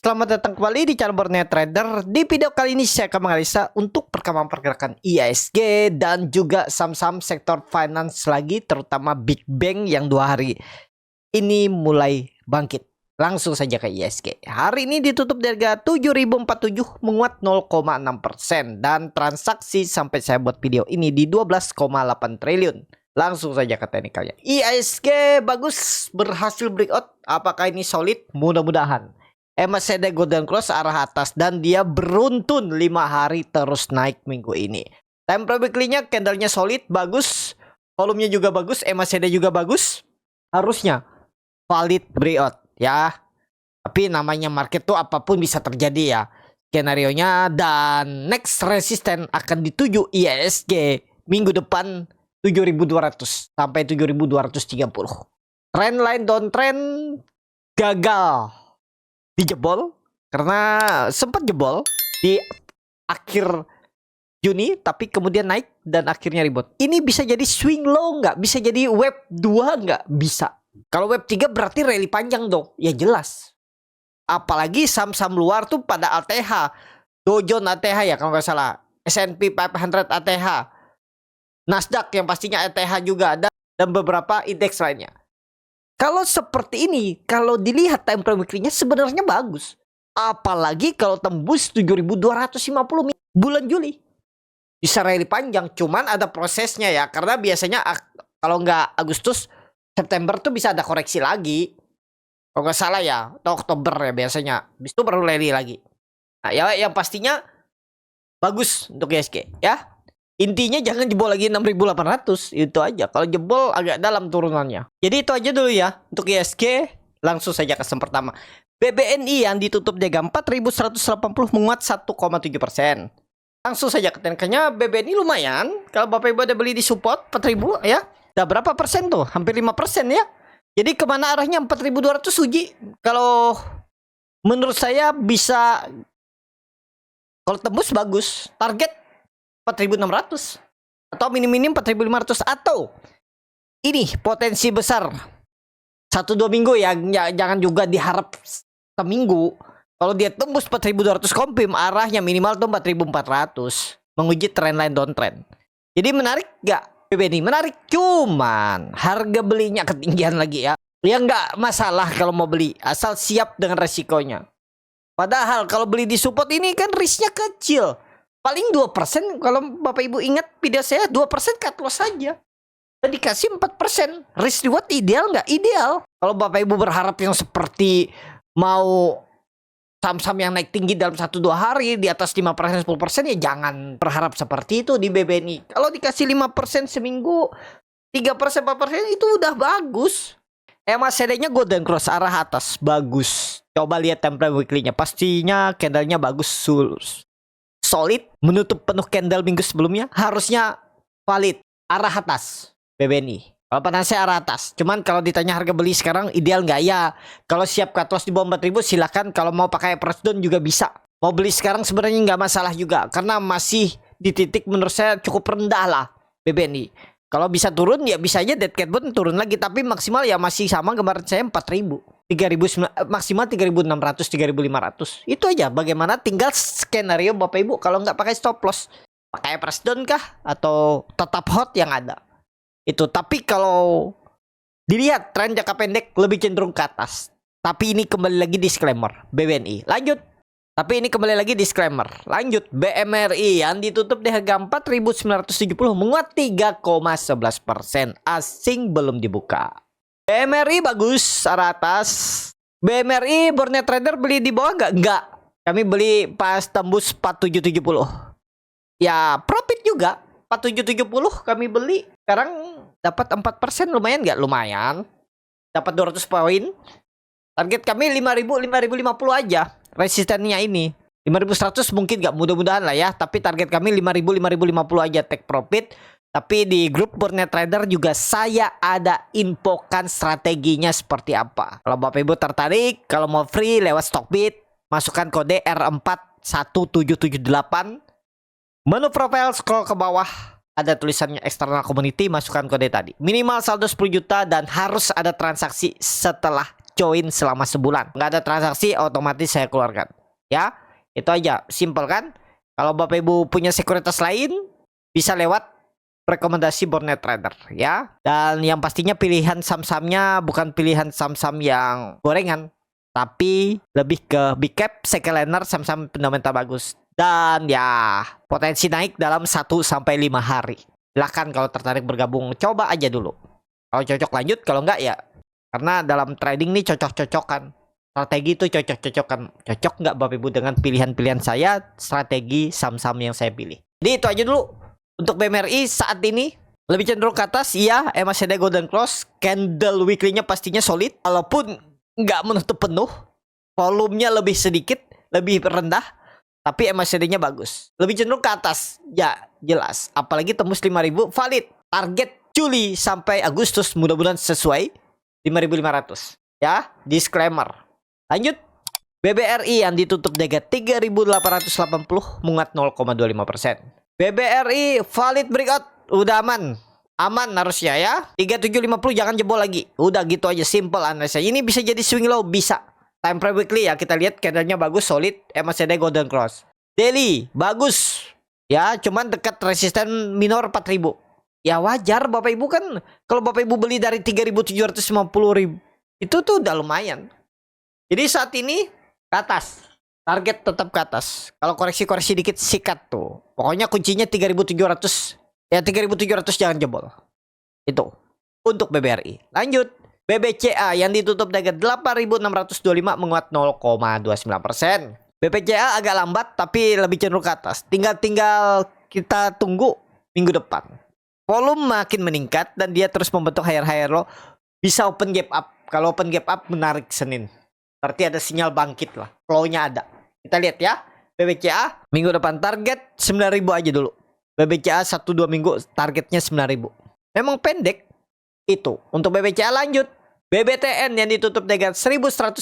Selamat datang kembali di channel Borneo Trader. Di video kali ini saya akan menganalisa untuk perkembangan pergerakan IHSG dan juga saham-saham sektor finance lagi, terutama Big Bang yang 2 hari ini mulai bangkit. Langsung saja ke IHSG. Hari ini ditutup di harga 7.047, menguat 0,6% dan transaksi sampai saya buat video ini di 12,8 triliun. Langsung saja ke teknikalnya. IHSG bagus, berhasil breakout. Apakah ini solid? Mudah-mudahan. MACD Golden Cross arah atas dan dia beruntun 5 hari terus naik minggu ini. Time frame weekly-nya candlenya solid, bagus. Volumenya juga bagus, MACD juga bagus. Harusnya valid breakout ya. Tapi namanya market tuh apapun bisa terjadi ya skenario-nya. Dan next resisten akan dituju IHSG minggu depan 7.200 sampai 7.230. Trendline downtrend gagal dijebol karena sempat jebol di akhir Juni tapi kemudian naik dan akhirnya rebound. Ini bisa jadi swing low nggak? Bisa jadi wave 2 nggak? Bisa. Kalau wave 3 berarti rally panjang dong. Ya jelas. Apalagi saham-saham luar tuh pada ATH. Dow Jones ATH ya kalau nggak salah. S&P 500 ATH. Nasdaq yang pastinya ATH juga ada. Dan beberapa indeks lainnya. Kalau seperti ini, kalau dilihat time frame weekly-nya sebenarnya bagus. Apalagi kalau tembus 7.250 bulan Juli. Bisa rally panjang, cuman ada prosesnya ya. Karena biasanya kalau nggak Agustus, September tuh bisa ada koreksi lagi. Kalau nggak salah ya, atau Oktober ya biasanya. Habis itu baru rally lagi. Nah ya yang pastinya bagus untuk IHSG ya. Intinya jangan jebol lagi 6.800. Itu aja. Kalau jebol agak dalam turunannya. Jadi itu aja dulu ya untuk IHSG. Langsung saja ke saham pertama. BBNI yang ditutup di harga 4.180 menguat 1,7%. Langsung saja ke teknikalnya. BBNI lumayan. Kalau Bapak Ibu ada beli di support 4.000 ya. Udah berapa persen tuh? Hampir 5% ya. Jadi kemana arahnya 4.200 uji? Kalau menurut saya bisa, kalau tembus bagus. Target 4.600 atau minim-minim 4.500 atau ini potensi besar 1-2 minggu ya, jangan juga diharap seminggu. Kalau dia tembus 4.200 komprim arahnya minimal tuh 4.400 menguji trendline downtrend. Jadi menarik gak BBNI? Menarik, cuman harga belinya ketinggian lagi ya. Ya nggak masalah kalau mau beli asal siap dengan resikonya. Padahal kalau beli di support ini kan risknya kecil. Paling 2%, kalau Bapak Ibu ingat video saya 2% cut loss saja. Dan dikasih 4%. Risk reward ideal nggak? Ideal. Kalau Bapak Ibu berharap yang seperti mau saham-saham yang naik tinggi dalam 1-2 hari di atas 5%, 10% ya jangan berharap seperti itu di BBNI. Kalau dikasih 5% seminggu, 3%, 4% itu udah bagus. MACD-nya Golden Cross arah atas, bagus. Coba lihat time frame weekly-nya. Pastinya candle-nya bagus, solid, menutup penuh candle minggu sebelumnya, harusnya valid, arah atas BBNI. Kalau panasnya arah atas. Cuman kalau ditanya harga beli sekarang ideal nggak ya? Kalau siap cut loss di bawah 4.000 silakan. Kalau mau pakai price down juga bisa. Mau beli sekarang sebenarnya nggak masalah juga karena masih di titik menurut saya cukup rendah lah BBNI. Kalau bisa turun ya bisa aja dead cat bond turun lagi, tapi maksimal ya masih sama kemarin saya 4.000. 3.000 maksimal 3.600, 3.500. Itu aja. Bagaimana tinggal skenario Bapak Ibu kalau nggak pakai stop loss, pakai press down kah atau tetap hot yang ada. Itu. Tapi kalau dilihat tren jangka pendek lebih cenderung ke atas. Tapi ini kembali lagi disclaimer BBNI. Lanjut. Tapi ini kembali lagi disclaimer. Lanjut, BMRI yang ditutup di harga 4.970 menguat 3,11%. Asing belum dibuka. BMRI bagus, arah atas. BMRI Borneo Trader beli di bawah nggak? Nggak. Kami beli pas tembus 4770. Ya profit juga. 4770 kami beli. Sekarang dapat 4%, lumayan nggak? Lumayan. Dapat 200 poin. Target kami 5.000, 5.050 aja. Resistennya ini 5.100 mungkin nggak, mudah-mudahan lah ya. Tapi target kami 5.000, 5.050 aja take profit. Tapi di grup Borneo Trader juga saya ada infokan strateginya seperti apa. Kalau Bapak Ibu tertarik, kalau mau free lewat Stockbit, masukkan kode R41778. Menu profile scroll ke bawah, ada tulisannya external community, masukkan kode tadi. Minimal saldo 10 juta dan harus ada transaksi setelah join selama sebulan. Nggak ada transaksi, otomatis saya keluarkan. Ya, itu aja. Simple kan? Kalau Bapak Ibu punya sekuritas lain, bisa lewat rekomendasi Bornet Trader ya. Dan yang pastinya pilihan saham-sahamnya bukan pilihan saham-saham yang gorengan, tapi lebih ke big cap, second liner, saham-saham fundamental bagus. Dan ya potensi naik dalam 1 sampai 5 hari. Silahkan kalau tertarik bergabung, coba aja dulu. Kalau cocok lanjut, kalau enggak ya. Karena dalam trading nih cocok-cocokan. Strategi itu cocok-cocokan. Cocok nggak Bapak Ibu dengan pilihan-pilihan saya, strategi saham-saham yang saya pilih. Jadi itu aja dulu. Untuk BMRI saat ini lebih cenderung ke atas, iya. MACD golden close, candle weekly-nya pastinya solid, walaupun nggak menutup penuh, volumenya lebih sedikit, lebih rendah, tapi MACD-nya bagus, lebih cenderung ke atas, ya jelas. Apalagi tembus 5.000, valid. Target Juli sampai Agustus mudah-mudahan sesuai 5.500. Ya, disclaimer. Lanjut. BBRI yang ditutup di 3.880 menguat 0,25%. BBRI valid breakout, udah aman harusnya ya. 3750 jangan jebol lagi. Udah gitu aja, simple analisa. Ini bisa jadi swing low, bisa. Time frame weekly ya, kita lihat candlenya bagus, solid, MACD golden cross. Daily bagus. Ya, cuman dekat resisten minor 4.000. Ya wajar Bapak Ibu kan, kalau Bapak Ibu beli dari 3.750.000 itu tuh udah lumayan. Jadi saat ini ke atas. Target tetap ke atas. Kalau koreksi-koreksi dikit sikat tuh. Pokoknya kuncinya 3.700. Ya 3.700 jangan jebol. Itu untuk BBRI. Lanjut. BBCA yang ditutup dengan 8.625 menguat 0,29%. BBCA agak lambat tapi lebih cenderung ke atas. Tinggal kita tunggu minggu depan. Volume makin meningkat dan dia terus membentuk higher low. Bisa open gap up. Kalau open gap up menarik Senin. Berarti ada sinyal bangkit lah. Flow-nya ada. Kita lihat ya. BBCA minggu depan target 9.000 aja dulu. BBCA 1-2 minggu targetnya 9.000. Memang pendek itu. Untuk BBCA lanjut. BBTN yang ditutup dengan 1.195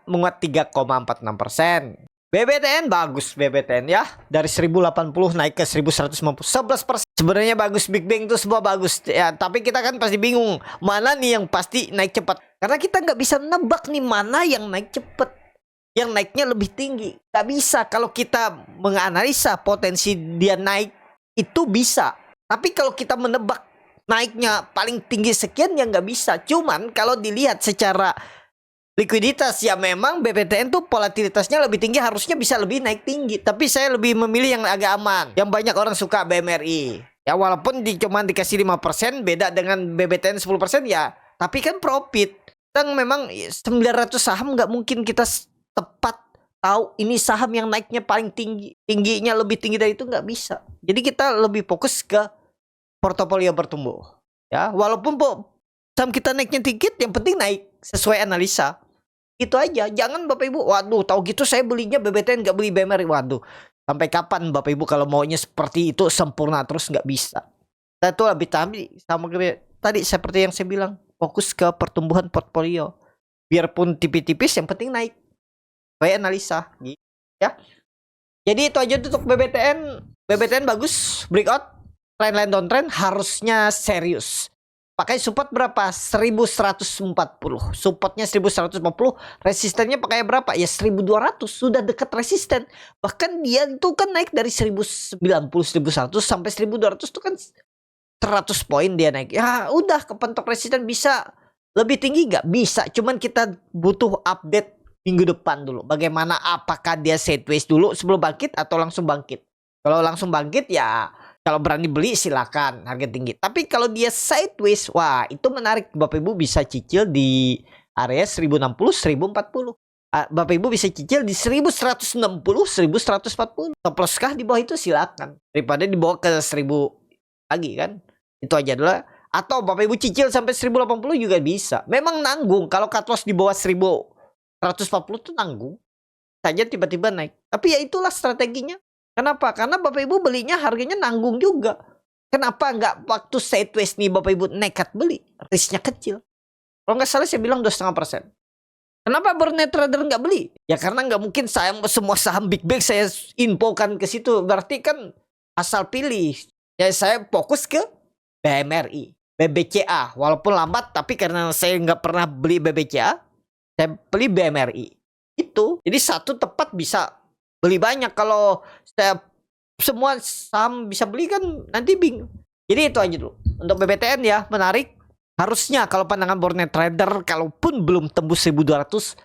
menguat 3,46%. BBTN bagus BBTN ya. Dari 1080 naik ke 1150. 11%. Sebenarnya bagus, Big Bang itu semua bagus ya. Tapi kita kan pasti bingung mana nih yang pasti naik cepat. Karena kita nggak bisa nebak nih mana yang naik cepat, yang naiknya lebih tinggi. Nggak bisa. Kalau kita menganalisa potensi dia naik itu bisa. Tapi kalau kita menebak naiknya paling tinggi sekian ya nggak bisa. Cuman kalau dilihat secara likuiditas ya memang BBTN tuh volatilitasnya lebih tinggi, harusnya bisa lebih naik tinggi. Tapi saya lebih memilih yang agak aman. Yang banyak orang suka BMRI. Ya walaupun cuman dikasih 5% beda dengan BBTN 10% ya. Tapi kan profit. Dan memang 900 saham nggak mungkin kita tepat tahu ini saham yang naiknya paling tinggi. Tingginya lebih tinggi dari itu nggak bisa. Jadi kita lebih fokus ke portofolio bertumbuh. Ya walaupun saham kita naiknya dikit yang penting naik sesuai analisa. Itu aja. Jangan Bapak Ibu, waduh tahu gitu saya belinya BBTN nggak beli BMRI. Waduh. Sampai kapan Bapak Ibu kalau maunya seperti itu sempurna terus nggak bisa. Kita tuh lebih sama tadi seperti yang saya bilang, fokus ke pertumbuhan portfolio. Biarpun tipis-tipis yang penting naik. Baik analisa gitu ya. Jadi itu aja untuk BBTN. BBTN bagus, breakout, trend downtrend harusnya serius. Pakai support berapa? 1140. Supportnya 1140. Resistennya pakai berapa? Ya 1200. Sudah dekat resisten. Bahkan dia itu kan naik dari 1090, 1100 sampai 1200 itu kan 100 poin dia naik. Ya udah kepentok resisten. Bisa lebih tinggi nggak? Bisa. Cuman kita butuh update minggu depan dulu. Bagaimana, apakah dia sideways dulu sebelum bangkit atau langsung bangkit? Kalau langsung bangkit ya kalau berani beli silakan harga tinggi. Tapi kalau dia sideways, wah itu menarik. Bapak Ibu bisa cicil di area 1060, 1040. Bapak Ibu bisa cicil di 1160, 1140. Stop loss kah di bawah itu silakan. Daripada dibawa ke 1000 lagi kan. Itu aja dulu. Atau Bapak Ibu cicil sampai 1080 juga bisa. Memang nanggung kalau cut loss di bawah 1140 tuh nanggung. Saja tiba-tiba naik. Tapi ya itulah strateginya. Kenapa? Karena Bapak Ibu belinya harganya nanggung juga. Kenapa nggak waktu sideways nih Bapak Ibu nekat beli? Risknya kecil. Kalau nggak salah saya bilang 2,5%. Kenapa Bornet Trader nggak beli? Ya karena nggak mungkin semua saham Big Bang saya infokan ke situ. Berarti kan asal pilih. Ya saya fokus ke BMRI, BBCA. Walaupun lambat tapi karena saya nggak pernah beli BBCA. saya beli BMRI. Itu. Jadi satu tepat bisa beli banyak. Kalau saya semua saham bisa beli kan nanti bingung. Jadi itu aja dulu. Untuk BBTN ya, menarik. Harusnya kalau pandangan Borneo Trader, kalaupun belum tembus 1200,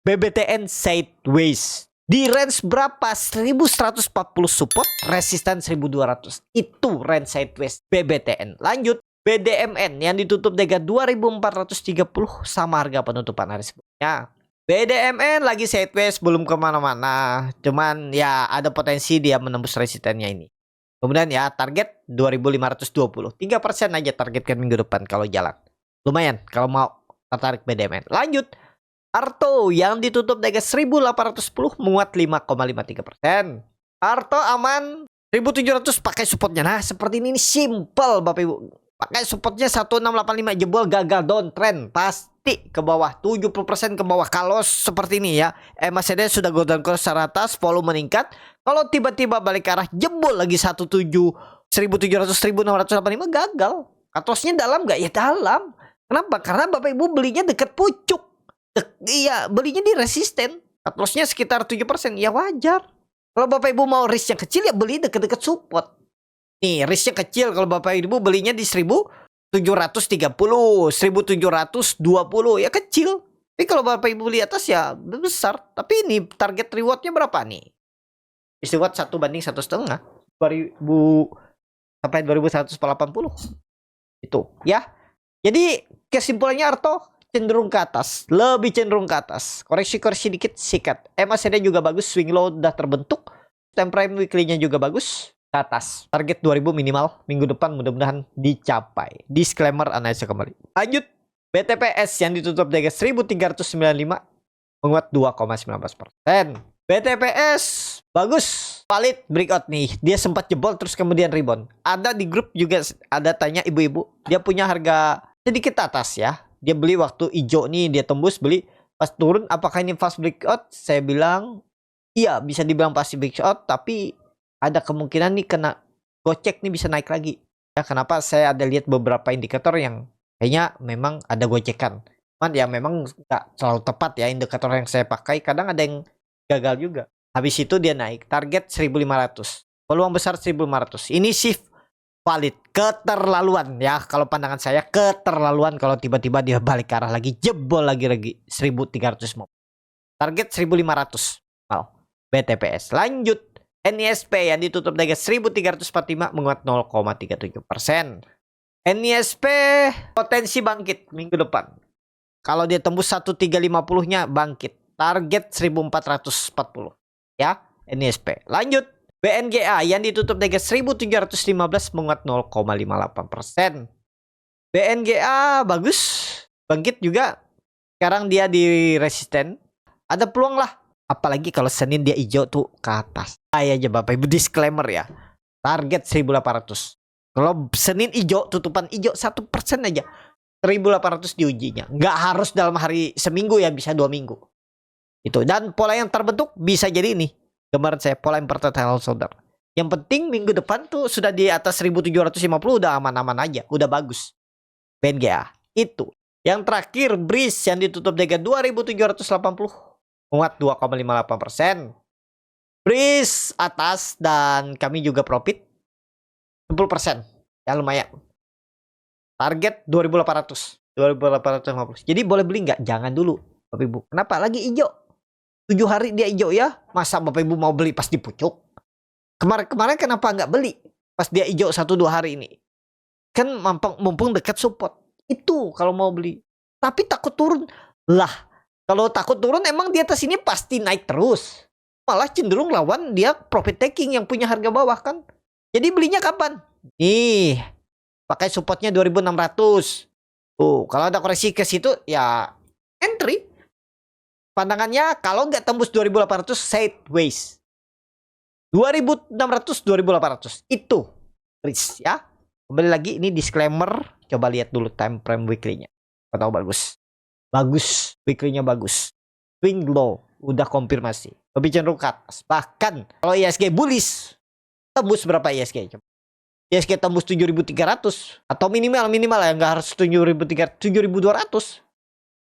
BBTN sideways. Di range berapa? 1140 support, resisten 1200. Itu range sideways BBTN. Lanjut, BDMN yang ditutup di 2430 sama harga penutupan hari sebelumnya. BDMN lagi sideways, belum kemana-mana. Cuman ya ada potensi dia menembus resistennya ini. Kemudian ya target 2520. 3% aja targetkan minggu depan kalau jalan. Lumayan kalau mau tertarik BDMN. Lanjut. Arto yang ditutup di 1810 menguat 5,53%. Arto aman 1700 pakai supportnya. Nah seperti ini simple Bapak Ibu. Pakai supportnya 1685 jebol gagal downtrend. Pasti ke bawah 70% ke bawah. Kalau seperti ini ya MACD sudah go down cross secara atas, volume meningkat. Kalau tiba-tiba balik ke arah jebol lagi 1700 1685 gagal. Katosnya dalam gak? Ya dalam. Kenapa? Karena Bapak Ibu belinya dekat pucuk. Iya, belinya di resisten. Cut loss-nya sekitar 7%. Ya wajar. Kalau Bapak Ibu mau risk yang kecil ya beli dekat-dekat support. Nih, risk yang kecil kalau Bapak Ibu belinya di 1730, 1720 ya kecil. Tapi kalau Bapak Ibu beli atas ya besar. Tapi ini target rewardnya berapa nih? Reward 1/1,5 2000 sampai 2180. Itu ya. Jadi kesimpulannya Arto cenderung ke atas, lebih cenderung ke atas. Koreksi-koreksi dikit sikat. MACD juga bagus, swing low udah terbentuk. Time frame weekly-nya juga bagus, ke atas. Target 2000 minimal minggu depan mudah-mudahan dicapai. Disclaimer analisa kembali. Lanjut, BTPS yang ditutup di 1395 menguat 2,19%. BTPS bagus, valid breakout nih. Dia sempat jebol terus kemudian rebound. Ada di grup juga ada tanya ibu-ibu, dia punya harga sedikit atas ya. Dia beli waktu hijau nih, dia tembus beli pas turun. Apakah ini fast breakout? Saya bilang iya, bisa dibilang pasti breakout, tapi ada kemungkinan nih kena gocek nih bisa naik lagi. Ya kenapa saya ada lihat beberapa indikator yang kayaknya memang ada gocekan. Cuman ya memang nggak selalu tepat ya indikator yang saya pakai. Kadang ada yang gagal juga. Habis itu dia naik target 1500. Peluang besar 1500. Ini shift valid, keterlaluan ya kalau pandangan saya, keterlaluan kalau tiba-tiba dia balik ke arah lagi jebol lagi 1300 target 1500 BTPS. Lanjut, NISP yang ditutup di 1345 menguat 0,37%. NISP potensi bangkit minggu depan. Kalau dia tembus 1350-nya bangkit. Target 1440 ya NISP. Lanjut, BNGA yang ditutup di 1715 menguat 0,58%. BNGA bagus, bangkit juga. Sekarang dia di resisten. Ada peluang lah. Apalagi kalau Senin dia hijau tuh ke atas. Ayo aja Bapak Ibu disclaimer ya. Target 1800. Kalau Senin hijau, tutupan hijau 1% aja. 1800 diujinya. Nggak harus dalam hari seminggu ya, bisa 2 minggu. Itu. Dan pola yang terbentuk bisa jadi ini. Gambaran saya pola impertile saudara. Yang penting minggu depan tuh sudah di atas 1750 udah aman-aman aja, udah bagus. BNGA itu. Yang terakhir BRIS yang ditutup di 2780 menguat 2,58%. BRIS atas dan kami juga profit 10%. Ya lumayan. Target 2800, 2850. Jadi boleh beli nggak? Jangan dulu Bapak Ibu. Kenapa? Lagi hijau. 7 hari dia hijau ya. Masa Bapak Ibu mau beli pas di pucuk? Kemarin kenapa nggak beli pas dia hijau 1-2 hari ini? Kan mumpung dekat support. Itu kalau mau beli. Tapi takut turun. Lah, kalau takut turun emang di atas ini pasti naik terus. Malah cenderung lawan dia profit taking yang punya harga bawah kan. Jadi belinya kapan? Nih, pakai supportnya 2600. Tuh, kalau ada koreksi ke situ ya entry. Pandangannya kalau nggak tembus 2800 sideways. 2600 2800 itu risk ya. Kembali lagi ini disclaimer, coba lihat dulu time frame weekly-nya. Atau bagus. Bagus, weekly-nya bagus. Swing low udah konfirmasi. Lebih cenderung ke atas. Bahkan kalau ISG bullish, tembus berapa ISG? Coba. ISG tembus 7300 atau minimal ya nggak harus 7200.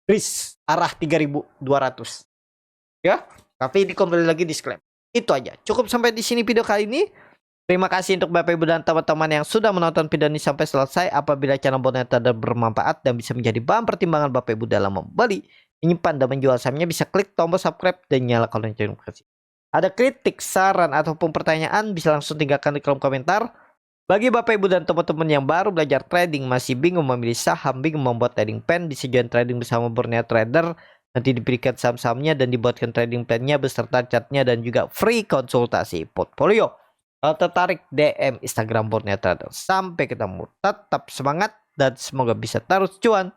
risk arah 3.200 ya. Tapi ini kembali lagi disclaimer. Itu aja. Cukup sampai di sini video kali ini. Terima kasih untuk Bapak Ibu dan teman-teman yang sudah menonton video ini sampai selesai. Apabila channel Bonet Trader bermanfaat dan bisa menjadi bahan pertimbangan Bapak Ibu dalam membeli, menyimpan dan menjual sahamnya, bisa klik tombol subscribe dan nyalakan lonceng notifikasi. Ada kritik, saran ataupun pertanyaan bisa langsung tinggalkan di kolom komentar. Bagi Bapak Ibu dan teman-teman yang baru belajar trading, masih bingung memilih saham, bingung membuat trading plan, bisa join trading bersama Borneo Trader. Nanti diberikan saham-sahamnya dan dibuatkan trading plan-nya beserta chartnya dan juga free konsultasi portfolio. Kalau tertarik, DM Instagram Borneo Trader. Sampai ketemu, tetap semangat dan semoga bisa terus cuan.